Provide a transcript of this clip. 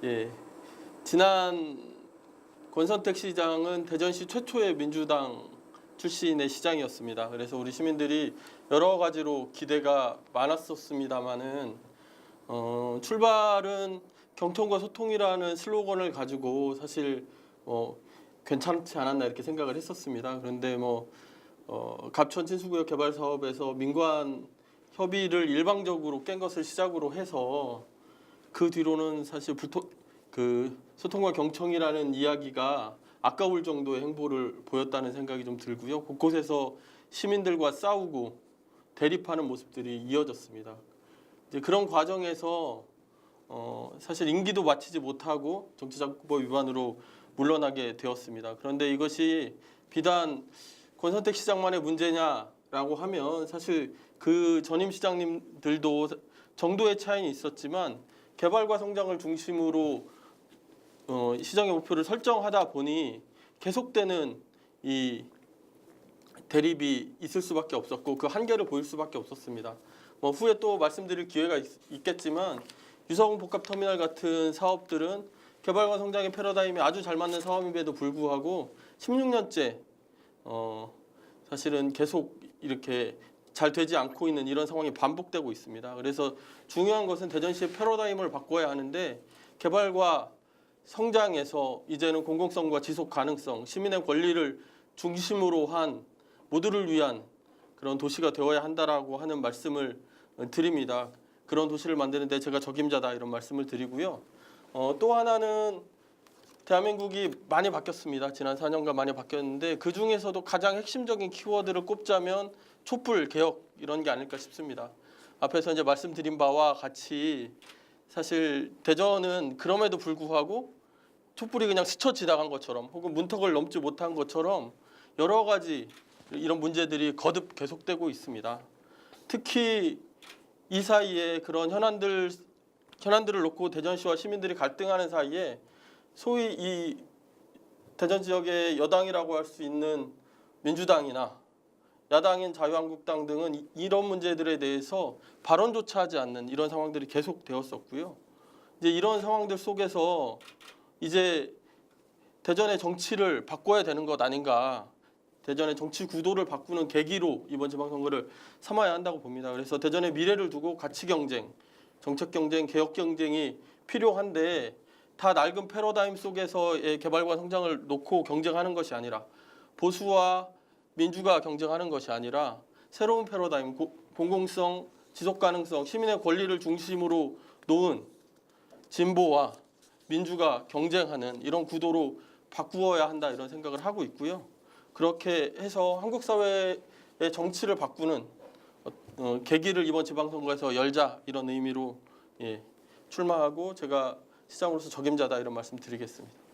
예, 지난 권선택 시장은 대전시 최초의 민주당 출신의 시장이었습니다. 그래서 우리 시민들이 여러 가지로 기대가 많았었습니다만은 출발은 경통과 소통이라는 슬로건을 가지고 사실 괜찮지 않았나 이렇게 생각을 했었습니다. 그런데 갑천 친수구역 개발 사업에서 민관 협의를 일방적으로 깬 것을 시작으로 해서 그 뒤로는 사실 소통과 경청이라는 이야기가 아까울 정도의 행보를 보였다는 생각이 좀 들고요. 곳곳에서 시민들과 싸우고 대립하는 모습들이 이어졌습니다. 이제 그런 과정에서 사실 임기도 마치지 못하고 정치자금법 위반으로 물러나게 되었습니다. 그런데 이것이 비단 권선택 시장만의 문제냐라고 하면 사실 그 전임 시장님들도 정도의 차이는 있었지만 개발과 성장을 중심으로 시정의 목표를 설정하다 보니 계속되는 이 대립이 있을 수밖에 없었고 그 한계를 보일 수밖에 없었습니다. 후에 또 말씀드릴 기회가 있겠지만 유서공 복합터미널 같은 사업들은 개발과 성장의 패러다임에 아주 잘 맞는 사업임에도 불구하고 16년째 사실은 계속 이렇게 잘 되지 않고 있는 이런 상황이 반복되고 있습니다. 그래서 중요한 것은 대전시의 패러다임을 바꿔야 하는데 개발과 성장에서 이제는 공공성과 지속 가능성, 시민의 권리를 중심으로 한 모두를 위한 그런 도시가 되어야 한다라고 하는 말씀을 드립니다. 그런 도시를 만드는데 제가 적임자다 이런 말씀을 드리고요. 또 하나는 대한민국이 많이 바뀌었습니다. 지난 4년간 많이 바뀌었는데 그 중에서도 가장 핵심적인 키워드를 꼽자면 촛불 개혁 이런 게 아닐까 싶습니다. 앞에서 이제 말씀드린 바와 같이 사실 대전은 그럼에도 불구하고 촛불이 그냥 스쳐 지나간 것처럼 혹은 문턱을 넘지 못한 것처럼 여러 가지 이런 문제들이 거듭 계속되고 있습니다. 특히 이 사이에 그런 현안들을 놓고 대전시와 시민들이 갈등하는 사이에 소위 이 대전 지역의 여당이라고 할 수 있는 민주당이나 야당인 자유한국당 등은 이런 문제들에 대해서 발언조차 하지 않는 이런 상황들이 계속되었었고요. 이제 이런 상황들 속에서 이제 대전의 정치를 바꿔야 되는 것 아닌가, 대전의 정치 구도를 바꾸는 계기로 이번 지방선거를 삼아야 한다고 봅니다. 그래서 대전의 미래를 두고 가치 경쟁, 정책 경쟁, 개혁 경쟁이 필요한데 다 낡은 패러다임 속에서의 개발과 성장을 놓고 경쟁하는 것이 아니라 보수와 민주가 경쟁하는 것이 아니라 새로운 패러다임, 공공성, 지속 가능성, 시민의 권리를 중심으로 놓은 진보와 민주가 경쟁하는 이런 구도로 바꾸어야 한다 이런 생각을 하고 있고요. 그렇게 해서 한국 사회의 정치를 바꾸는 계기를 이번 지방선거에서 열자 이런 의미로 출마하고 제가 시장으로서 적임자다 이런 말씀 드리겠습니다.